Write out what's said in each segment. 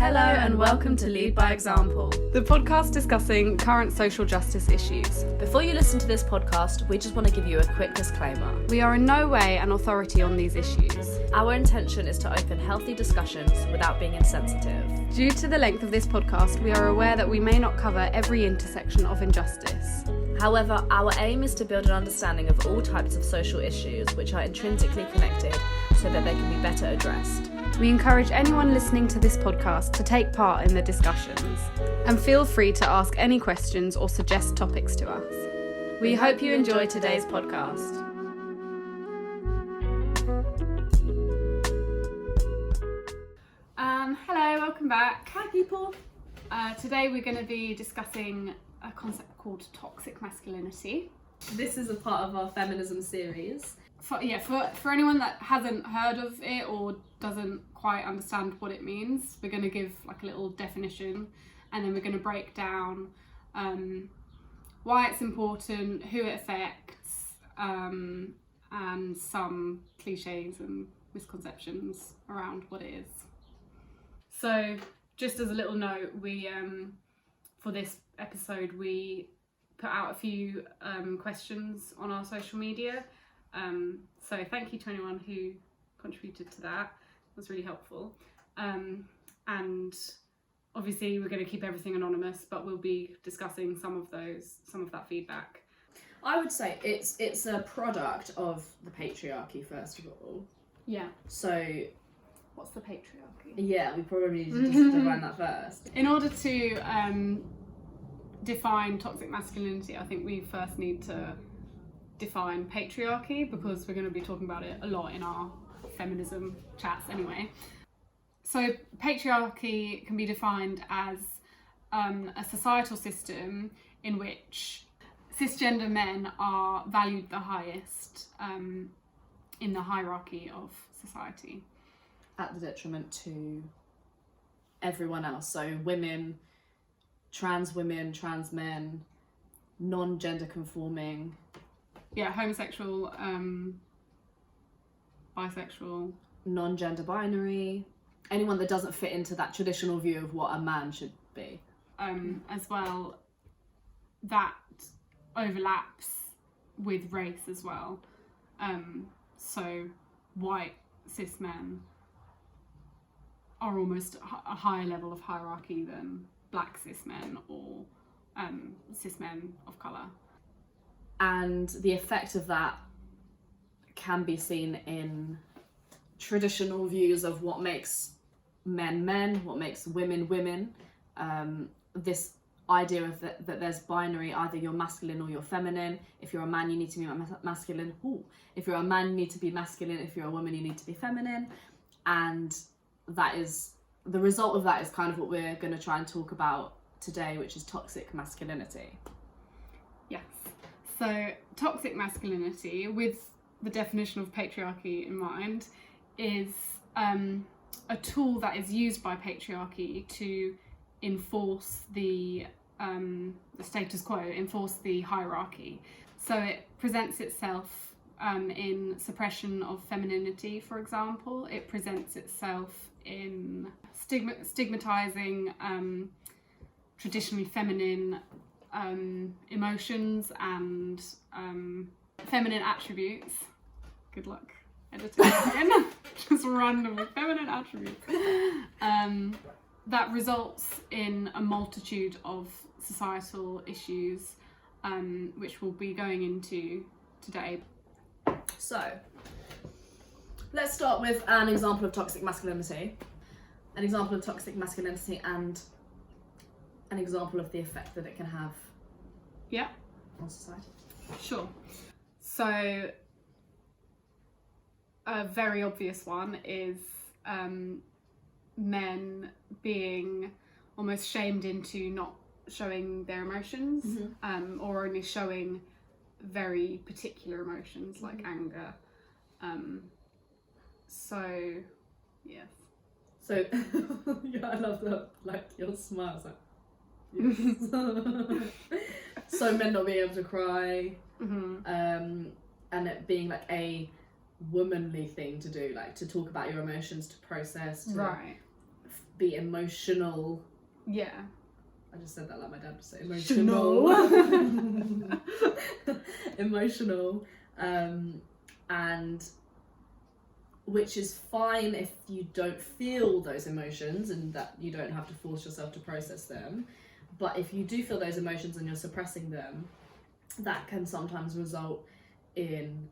Hello and welcome to Lead by Example, the podcast discussing current social justice issues. Before you listen to this podcast, we just want to give you a quick disclaimer. We are in no way an authority on these issues. Our intention is to open healthy discussions without being insensitive. Due to the length of this podcast, we are aware that we may not cover every intersection of injustice. However, our aim is to build an understanding of all types of social issues which are intrinsically connected so that they can be better addressed. We encourage anyone listening to this podcast to take part in the discussions and feel free to ask any questions or suggest topics to us. We hope you enjoy today's podcast. Hello, welcome back. Hi people. Today we're going to be discussing a concept called toxic masculinity. This is a part of our feminism series. For anyone that hasn't heard of it or doesn't quite understand what it means, we're going to give like a little definition, and then we're going to break down why it's important, who it affects, and some cliches and misconceptions around what it is. So just as a little note, we for this episode we put out a few questions on our social media. So thank you to anyone who contributed to that. It was really helpful. And obviously we're going to keep everything anonymous, but we'll be discussing some of that feedback. I would say it's a product of the patriarchy, first of all. Yeah. So What's the patriarchy? yeah, we probably need to just define that first. In order to define toxic masculinity, I think we first need to define patriarchy, because we're going to be talking about it a lot in our feminism chats anyway. So patriarchy can be defined as a societal system in which cisgender men are valued the highest in the hierarchy of society. At the detriment to everyone else. So women, trans men, non-gender conforming. Yeah, homosexual, bisexual. Non-gender binary. Anyone that doesn't fit into that traditional view of what a man should be. As well, that overlaps with race as well. So white cis men are almost a higher level of hierarchy than black cis men or cis men of colour. And the effect of that can be seen in traditional views of what makes men, what makes women. This idea of that there's binary, either you're masculine or you're feminine. If you're a man, you need to be masculine. If you're a man, you need to be masculine. If you're a woman, you need to be feminine. And that is, the result of that is kind of what we're going to try and talk about today, which is toxic masculinity. Yes. So toxic masculinity, with the definition of patriarchy in mind, is a tool that is used by patriarchy to enforce the status quo, enforce the hierarchy. So it presents itself in suppression of femininity, for example. It presents itself in stigmatizing traditionally feminine emotions and feminine attributes. Good luck editing that in. Just random feminine attributes. That results in a multitude of societal issues, which we'll be going into today. So, let's start with an example of toxic masculinity. An example of toxic masculinity and an example of the effect that it can have on society. Sure. So, a very obvious one is men being almost shamed into not showing their emotions, or only showing very particular emotions like anger. So, yes. So, yeah, I love that, like, your smile, it's like, yes. So men not being able to cry, and it being like a womanly thing to do, like to talk about your emotions, to process, to be emotional. Yeah. I just said that like my dad would say. Emotional. Emotional. And which is fine if you don't feel those emotions and that you don't have to force yourself to process them. But if you do feel those emotions and you're suppressing them, that can sometimes result in,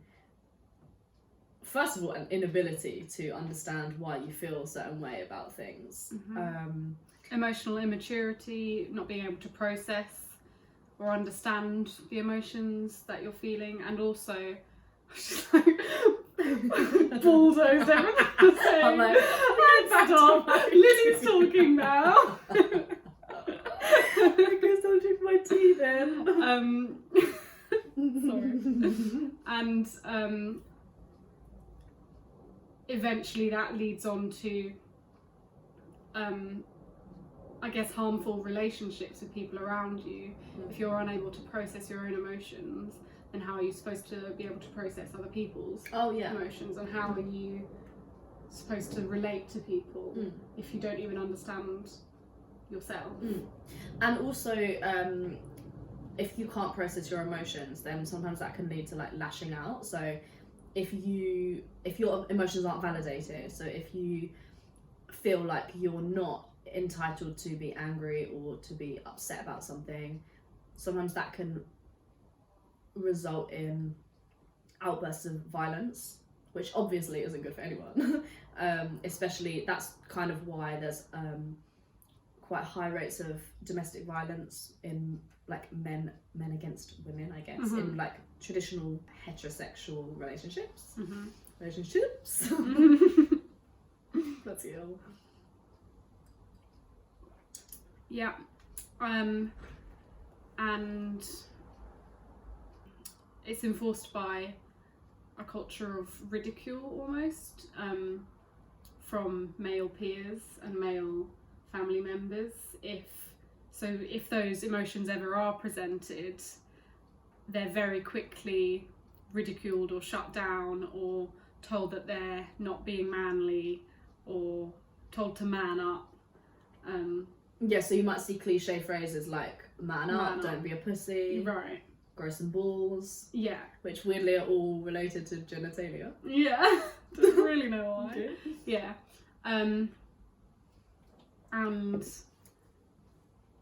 first of all, an inability to understand why you feel a certain way about things. Emotional immaturity, not being able to process or understand the emotions that you're feeling, and also just like bulldoze everything. I'm like, stop. Lily's talking now. I guess I'll drink my tea then. Sorry. And eventually that leads on to I guess harmful relationships with people around you. If you're unable to process your own emotions, then how are you supposed to be able to process other people's emotions, and how are you supposed to relate to people if you don't even understand yourself? And also, if you can't process your emotions, then sometimes that can lead to like lashing out. So if your emotions aren't validated, so if you feel like you're not entitled to be angry or to be upset about something, sometimes that can result in outbursts of violence, which obviously isn't good for anyone. Especially, that's kind of why there's quite high rates of domestic violence in like men against women, I guess, in like traditional heterosexual relationships. That's ill. Yeah. And it's enforced by a culture of ridicule almost, from male peers and male family members. If those emotions ever are presented, they're very quickly ridiculed or shut down, or told that they're not being manly, or told to man up. Yeah, so you might see cliche phrases like man up, don't be a pussy, right, grow some balls, yeah, which weirdly are all related to genitalia. Yeah. Don't really know why. Okay. Yeah. And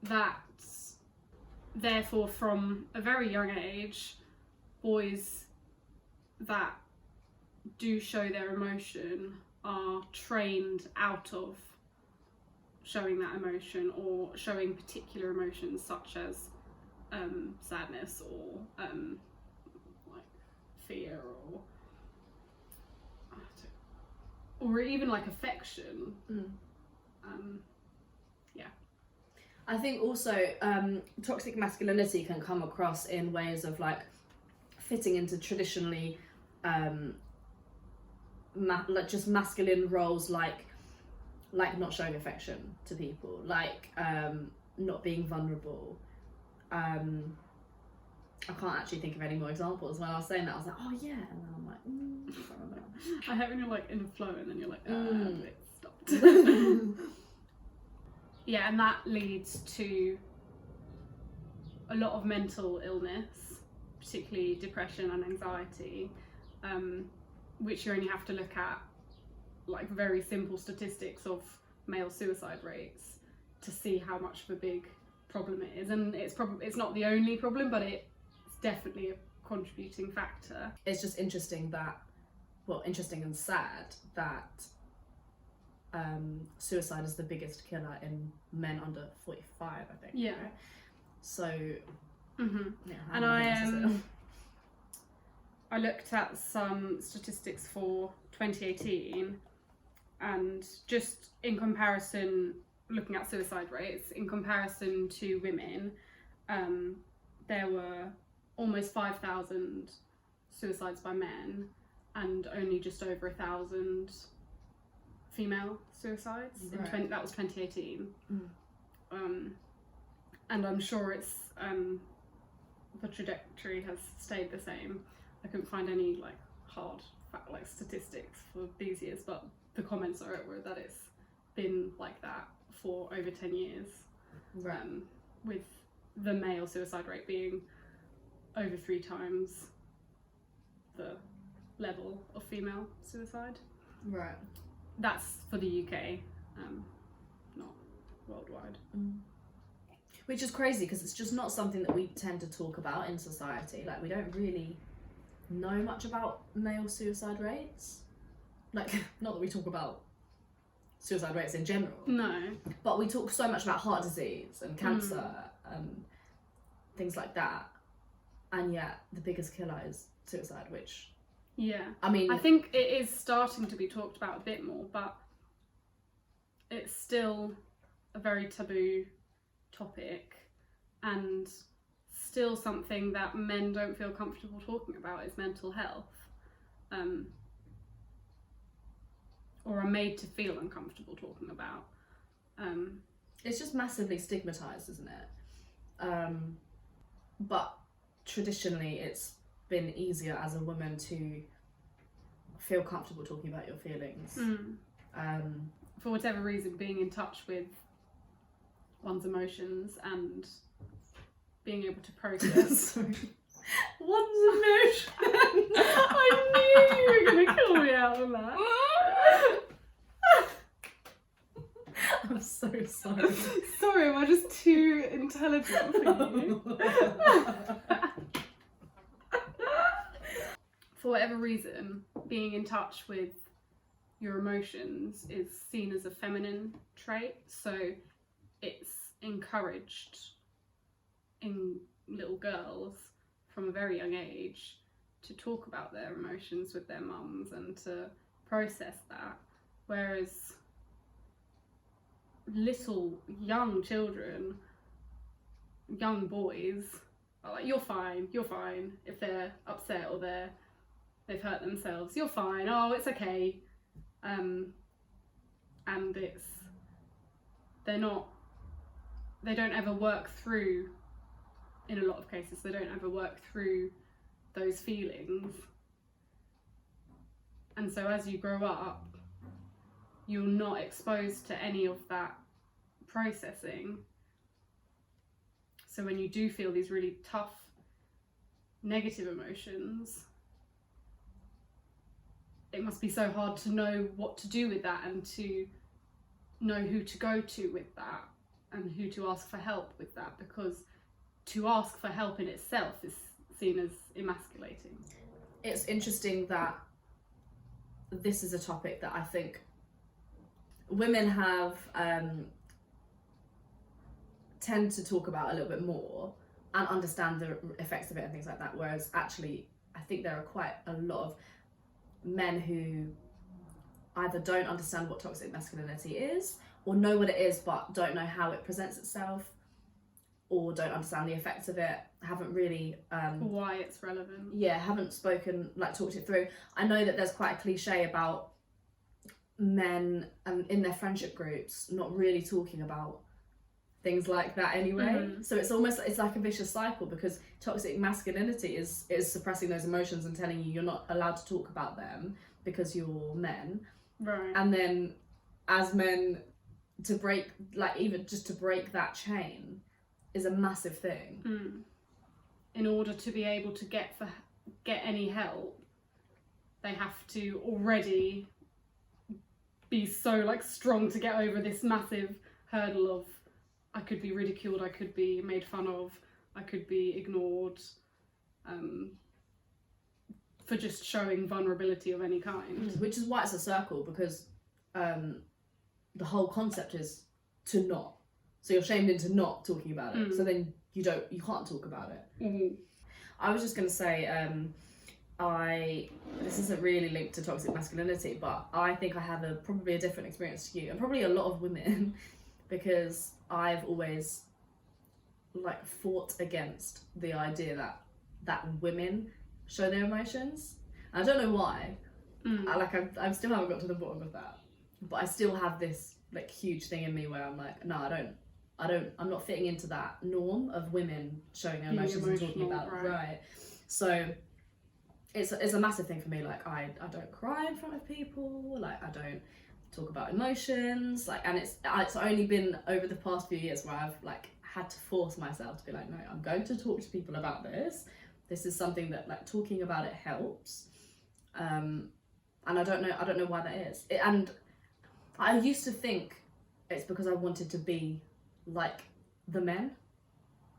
that, therefore, from a very young age, boys that do show their emotion are trained out of showing that emotion, or showing particular emotions such as sadness, or like fear, or even like affection. Yeah. I think also toxic masculinity can come across in ways of like fitting into traditionally like just masculine roles, like not showing affection to people, like not being vulnerable. I can't actually think of any more examples. When I was saying that, I was like, oh yeah, and then I'm like, I can't remember. I hate when you're like in a flow and then you're like, it stopped. Yeah, and that leads to a lot of mental illness, particularly depression and anxiety, which you only have to look at like very simple statistics of male suicide rates to see how much of a big problem it is. And it's not the only problem, but it's definitely a contributing factor. It's just interesting and sad that suicide is the biggest killer in men under 45, I think. Yeah. Right? So, yeah, and I looked at some statistics for 2018, and just in comparison, looking at suicide rates in comparison to women, there were almost 5,000 suicides by men and only just over 1,000 female suicides. Right. That was 2018. And I'm sure it's the trajectory has stayed the same. I couldn't find any like hard statistics for these years, but the comments were that it's been like that for over 10 years, Right. with the male suicide rate being over 3 times the level of female suicide. Right. That's for the UK, not worldwide. Which is crazy because it's just not something that we tend to talk about in society. Like, we don't really know much about male suicide rates. Like, not that we talk about suicide rates in general, No. but we talk so much about heart disease and cancer and things like that. And yet, the biggest killer is suicide, which, Yeah. I mean, I think it is starting to be talked about a bit more, but it's still a very taboo topic, and still something that men don't feel comfortable talking about is mental health, or are made to feel uncomfortable talking about. it's just massively stigmatized, isn't it? But traditionally, it's been easier as a woman to feel comfortable talking about your feelings. For whatever reason, being in touch with one's emotions and being able to process Sorry. One's emotion. I knew you were going to call me out on that. I'm so sorry. Sorry, am I just too intelligent for you? For whatever reason, being in touch with your emotions is seen as a feminine trait, so it's encouraged in little girls from a very young age to talk about their emotions with their mums and to process that, whereas little young children, young boys, are like, you're fine, if they're upset or they've hurt themselves, you're fine, oh, it's okay. And they don't ever work through, in a lot of cases, they don't ever work through those feelings. And so as you grow up, you're not exposed to any of that processing. So when you do feel these really tough, negative emotions, it must be so hard to know what to do with that and to know who to go to with that and who to ask for help with that, because to ask for help in itself is seen as emasculating. It's interesting that this is a topic that I think women have tend to talk about a little bit more and understand the effects of it and things like that, whereas actually I think there are quite a lot of men who either don't understand what toxic masculinity is or know what it is but don't know how it presents itself, or don't understand the effects of it, haven't really why it's relevant. Haven't spoken, like, talked it through. I know that there's quite a cliche about men in their friendship groups not really talking about things like that anyway. So it's like a vicious cycle, because toxic masculinity is suppressing those emotions and telling you you're not allowed to talk about them because you're men. Right. And then as men, to break, like, even just to break that chain is a massive thing. In order to be able to get any help, they have to already be so, like, strong to get over this massive hurdle of, I could be ridiculed, I could be made fun of, I could be ignored, for just showing vulnerability of any kind. Which is why it's a circle, because the whole concept is to not. So you're shamed into not talking about it. So then you can't talk about it. I was just going to say, this isn't really linked to toxic masculinity, but I think I have probably a different experience to you, and probably a lot of women, because I've always, like, fought against the idea that women show their emotions. I don't know why. I still haven't got to the bottom of that, but I still have this, like, huge thing in me where I'm like, no, I'm not fitting into that norm of women showing their emotions and talking about it. Right. So it's a massive thing for me. Like, I don't cry in front of people. Like, I don't talk about emotions, like, and it's only been over the past few years where I've like had to force myself to be like, no, I'm going to talk to people about this. This is something that like talking about it helps. And I don't know why that is. And I used to think it's because I wanted to be like the men,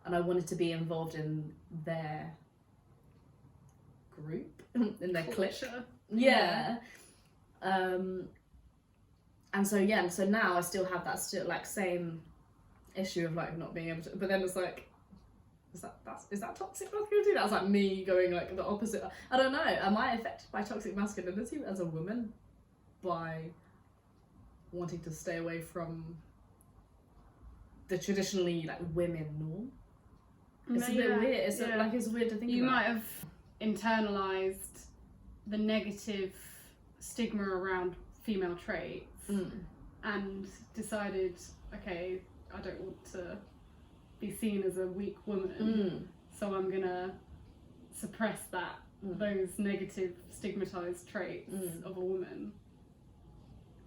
and I wanted to be involved in their group, in their clique. Yeah. And so now I still have that like same issue of like not being able to, but then it's like, is that toxic masculinity? That's like me going like the opposite. I don't know. Am I affected by toxic masculinity as a woman by wanting to stay away from the traditionally like women norm? It's a bit weird. It's weird to think about. You might have internalized the negative stigma around female traits and decided, okay, I don't want to be seen as a weak woman, so I'm gonna suppress those negative stigmatized traits of a woman,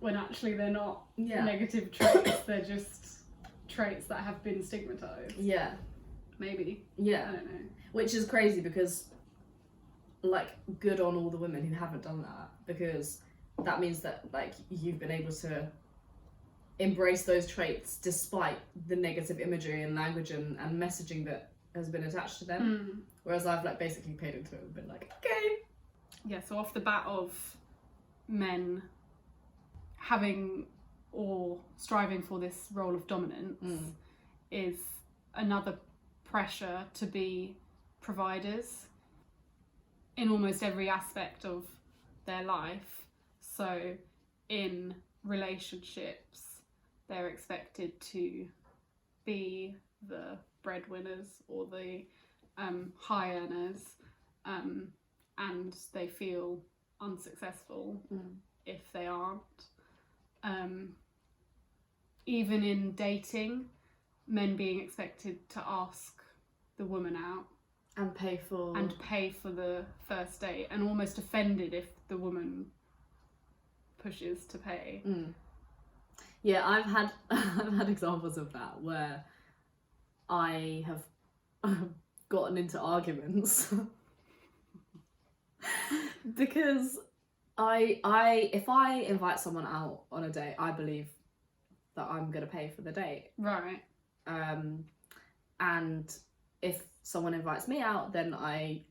when actually they're not negative traits, they're just traits that have been stigmatized. Maybe. I don't know. Which is crazy, because like, good on all the women who haven't done that, because that means that like you've been able to embrace those traits despite the negative imagery and language and messaging that has been attached to them. Whereas I've like basically paid into it and been like, okay. Yeah, so off the bat of men having or striving for this role of dominance is another pressure to be providers in almost every aspect of their life. So in relationships, they're expected to be the breadwinners or the high earners, and they feel unsuccessful if they aren't. Even in dating, men being expected to ask the woman out and pay for the first date, and almost offended if the woman pushes to pay. Yeah, I've had examples of that where I have gotten into arguments because if I invite someone out on a date, I believe that I'm gonna pay for the date. Right. And if someone invites me out, then I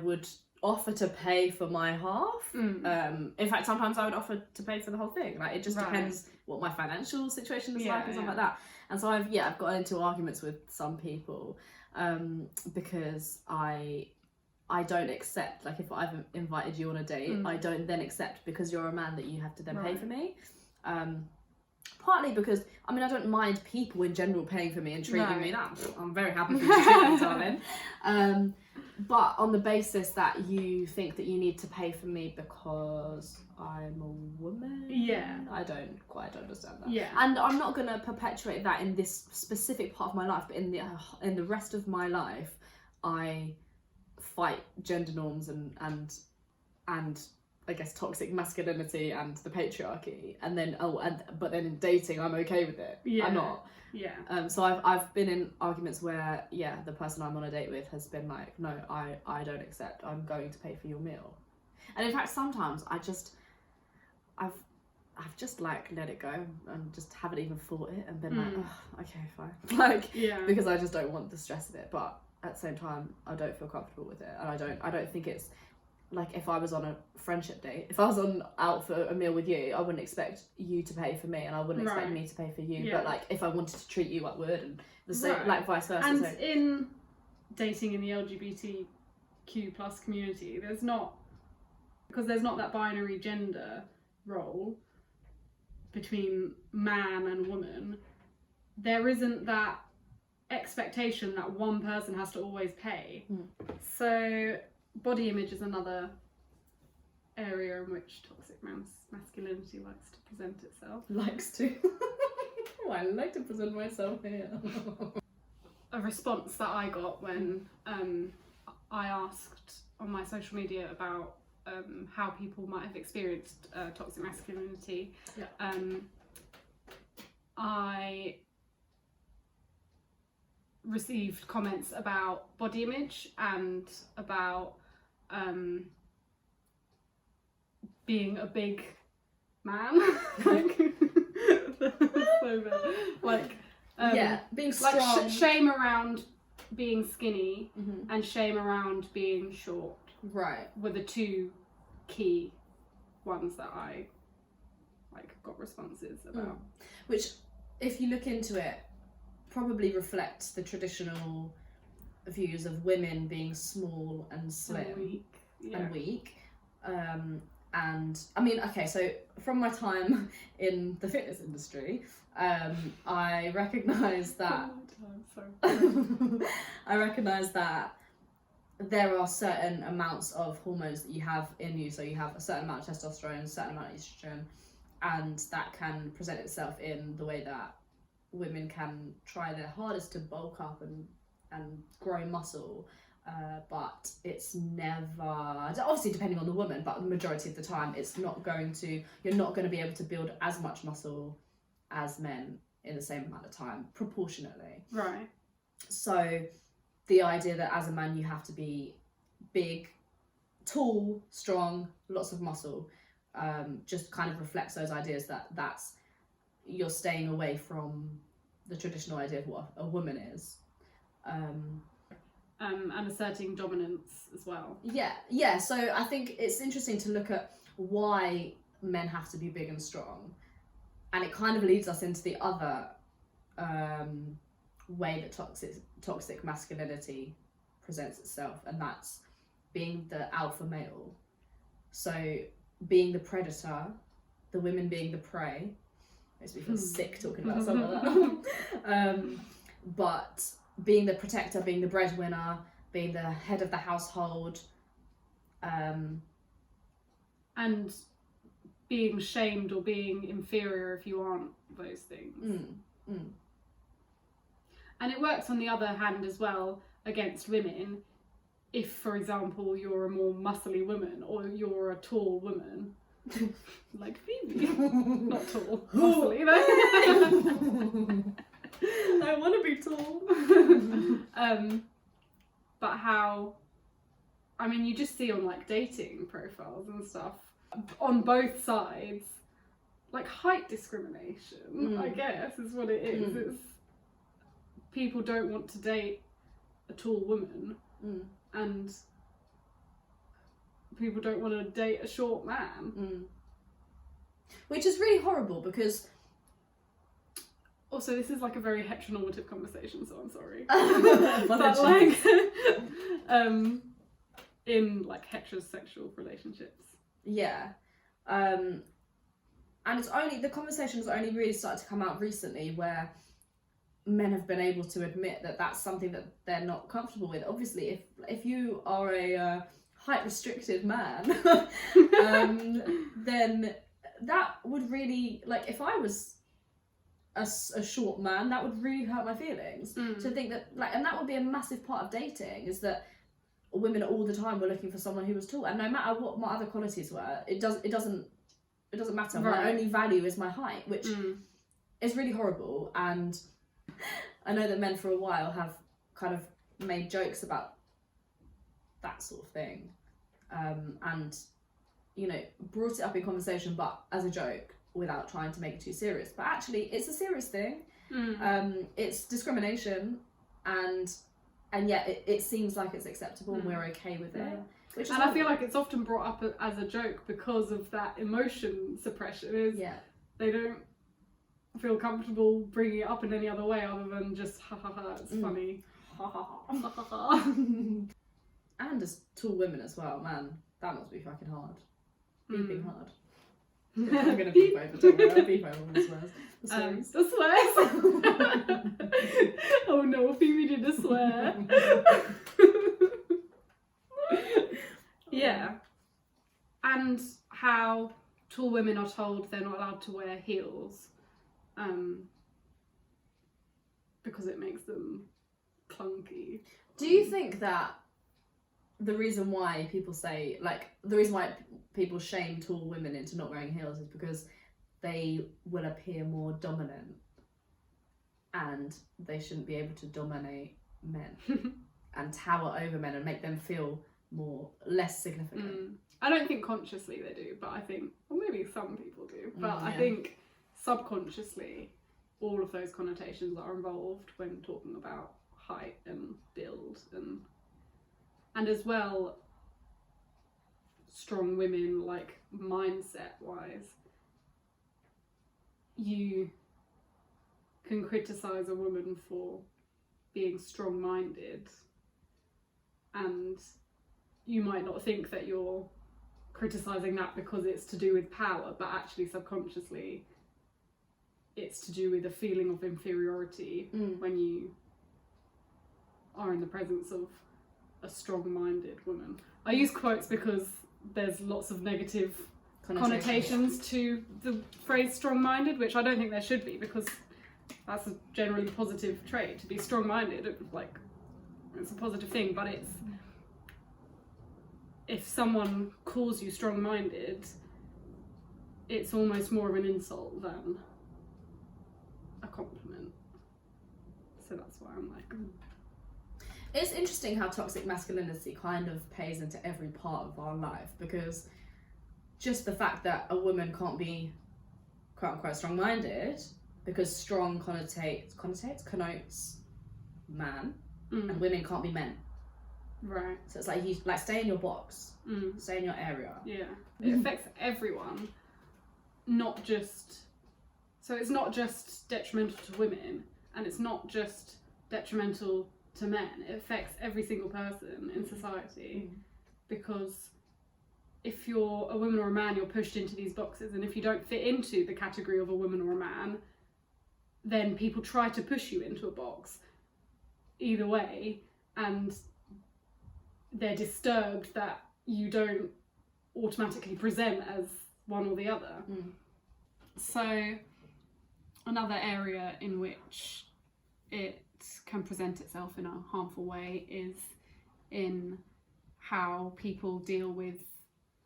would offer to pay for my half. In fact, sometimes I would offer to pay for the whole thing. Like, it just depends what my financial situation is like and stuff like that. And so I've got into arguments with some people because I don't accept, like, if I've invited you on a date, I don't then accept because you're a man that you have to then pay for me. Partly because, I mean, I don't mind people in general paying for me and treating me that. I'm very happy for you to treat me, darling. But on the basis that you think that you need to pay for me because I'm a woman, I don't quite understand that. And I'm not going to perpetuate that in this specific part of my life, but in the rest of my life, I fight gender norms and I guess toxic masculinity and the patriarchy, and then but then in dating I'm okay with it. I'm not. So I've been in arguments where the person I'm on a date with has been like, no, I don't accept, I'm going to pay for your meal. And in fact, sometimes I've just like let it go and just haven't even thought it and been like, oh, okay, fine. Like, because I just don't want the stress of it, but at the same time I don't feel comfortable with it, and I don't think it's like, if I was on a friendship date, if I was out for a meal with you, I wouldn't expect you to pay for me, and I wouldn't expect me to pay for you. But like, if I wanted to treat you, I would, and the same, like vice versa. And in dating in the LGBTQ plus community, there's not that binary gender role between man and woman. There isn't that expectation that one person has to always pay. So body image is another area in which toxic masculinity likes to present itself. Oh, I like to present myself here. A response that I got when I asked on my social media about how people might have experienced toxic masculinity. Yeah. I received comments about body image and about being a big man. Like, so bad. Like, being strong. like shame around being skinny Mhm. and shame around being short Right. were the two key ones that I got responses about. Which, if you look into it, probably reflects the traditional views of women being small and slim And weak. Yeah. and weak. And I mean, okay, so from my time in the fitness industry, I recognise that I recognise that there are certain amounts of hormones that you have in you. So you have a certain amount of testosterone, a certain amount of estrogen, and that can present itself in the way that women can try their hardest to bulk up and grow muscle. But it's never, obviously depending on the woman, but the majority of the time you're not going to be able to build as much muscle as men in the same amount of time, proportionately. Right. So the idea that as a man you have to be big, tall, strong, lots of muscle, just kind of reflects those ideas that's you're staying away from the traditional idea of what a woman is. And asserting dominance as well. Yeah. So I think it's interesting to look at why men have to be big and strong, and it kind of leads us into the other way that toxic masculinity presents itself, and that's being the alpha male. So being the predator, the women being the prey. Makes me feel sick talking about some of that. But being the protector, being the breadwinner, being the head of the household, and being shamed or being inferior if you aren't those things. And it works on the other hand as well against women. If, for example, you're a more muscly woman or you're a tall woman, like Phoebe, not tall, muscly though. I want to be tall. But how, I mean, you just see on like dating profiles and stuff on both sides, like height discrimination, I guess is what it is. It's people don't want to date a tall woman, and people don't want to date a short man. Which is really horrible because also this is like a very heteronormative conversation, so I'm sorry. but like in like heterosexual relationships. Yeah. And it's only, the conversation has only really started to come out recently where men have been able to admit that that's something that they're not comfortable with. Obviously, if you are a height restricted man, then that would really, like, if I was a short man, that would really hurt my feelings. To think that, like, and that would be a massive part of dating, is that women all the time were looking for someone who was tall, and no matter what my other qualities were, it doesn't matter. Right. My only value is my height, which is really horrible. And I know that men for a while have kind of made jokes about that sort of thing, and you know, brought it up in conversation, but as a joke, without trying to make it too serious. But actually, it's a serious thing. It's discrimination, and yet it seems like it's acceptable and we're okay with it. Which is and I feel like it's often brought up as a joke because of that emotion suppression. They don't feel comfortable bringing it up in any other way other than just ha ha ha, it's funny. Ha ha ha. And as tall women as well, man, that must be fucking hard. Beeping hard. I'm gonna beep over, don't worry, I'll beep over all the swears. The swears? Oh no, Phoebe did a swear. Yeah. And how tall women are told they're not allowed to wear heels, because it makes them clunky. Do you think that the reason why people say, like, the reason why people shame tall women into not wearing heels is because they will appear more dominant and they shouldn't be able to dominate men and tower over men and make them feel less significant. I don't think consciously they do, but I think, well, maybe some people do, but Yeah. I think subconsciously all of those connotations are involved when talking about height and build and as well strong women, like mindset wise, you can criticize a woman for being strong-minded and you might not think that you're criticizing that because it's to do with power, but actually subconsciously it's to do with a feeling of inferiority when you are in the presence of a strong-minded woman. I use quotes because there's lots of negative connotations to the phrase strong-minded, which I don't think there should be, because that's a generally positive trait. To be strong-minded, like, it's a positive thing, but it's, if someone calls you strong-minded, it's almost more of an insult than a compliment. So that's why I'm like... It's interesting how toxic masculinity kind of pays into every part of our life, because just the fact that a woman can't be quote-unquote strong-minded, because strong connotes man, and women can't be men. Right. So it's like, you like, stay in your box, stay in your area. Yeah, it affects everyone, not just, so it's not just detrimental to women, and it's not just detrimental to men, it affects every single person in society, because if you're a woman or a man, you're pushed into these boxes, and if you don't fit into the category of a woman or a man, then people try to push you into a box either way, and they're disturbed that you don't automatically present as one or the other. So another area in which it can present itself in a harmful way is in how people deal with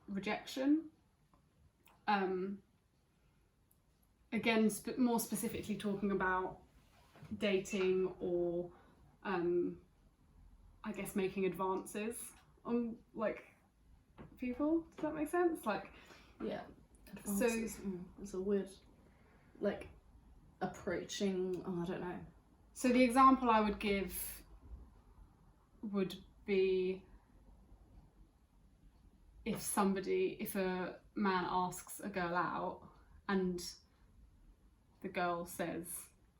rejection. Again, more specifically talking about dating or I guess making advances on, like, people. Does that make sense? Like, Yeah. Advances. So it's a weird, like, approaching. I don't know. So the example I would give would be if a man asks a girl out and the girl says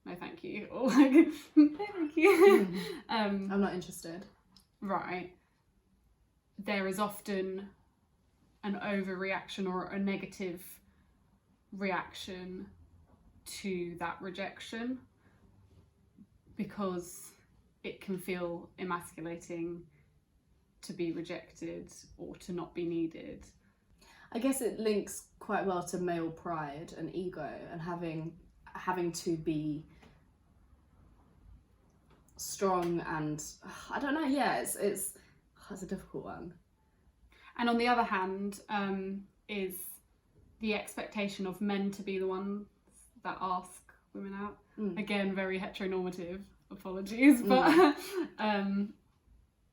no thank you, or like no thank you, I'm not interested. right, there is often an overreaction or a negative reaction to that rejection, because it can feel emasculating to be rejected or to not be needed. I guess it links quite well to male pride and ego and having to be strong, and I don't know, yeah, it's a difficult one. And on the other hand, is the expectation of men to be the ones that ask women out. Again, very heteronormative, apologies, but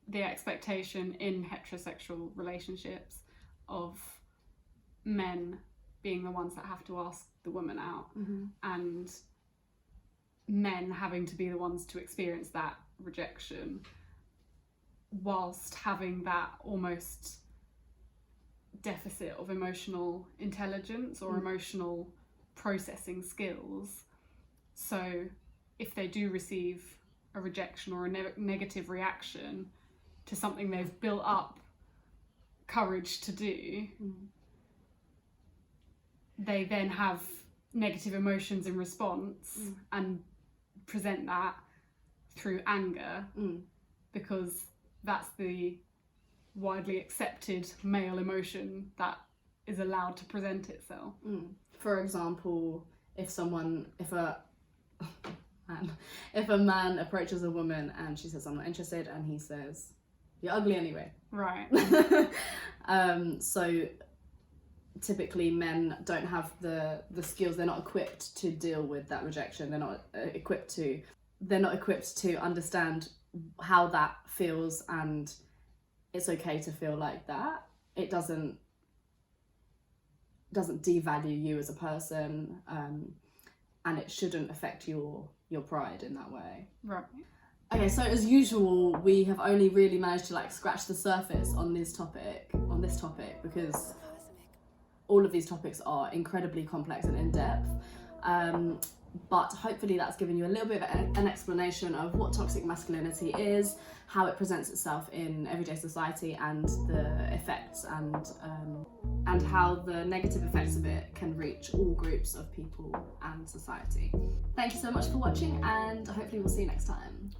the expectation in heterosexual relationships of men being the ones that have to ask the woman out, and men having to be the ones to experience that rejection, whilst having that almost deficit of emotional intelligence or emotional processing skills. So if they do receive a rejection or a negative reaction to something they've built up courage to do, they then have negative emotions in response and present that through anger, because that's the widely accepted male emotion that is allowed to present itself. For example, if a man approaches a woman and she says I'm not interested, and he says You're ugly anyway. Right. So typically men don't have the skills, they're not equipped to deal with that rejection, they're not equipped to understand how that feels, and it's okay to feel like that. It doesn't devalue you as a person, and it shouldn't affect your pride in that way. Right. Okay, so as usual, we have only really managed to like scratch the surface on this topic because all of these topics are incredibly complex and in-depth. But hopefully that's given you a little bit of an explanation of what toxic masculinity is, how it presents itself in everyday society, and the effects and how the negative effects of it can reach all groups of people and society. Thank you so much for watching, and hopefully we'll see you next time.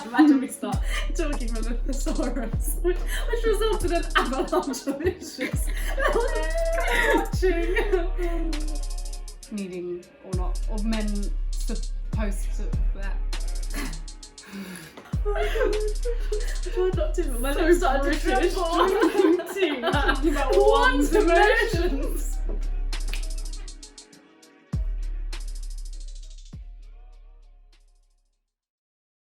Imagine we start talking from the thesaurus, which resulted in an avalanche of issues. Watching. Needing or not, or men supposed to that. Oh my god. I tried not to, but my lips started to tremble. Talking about one dimension.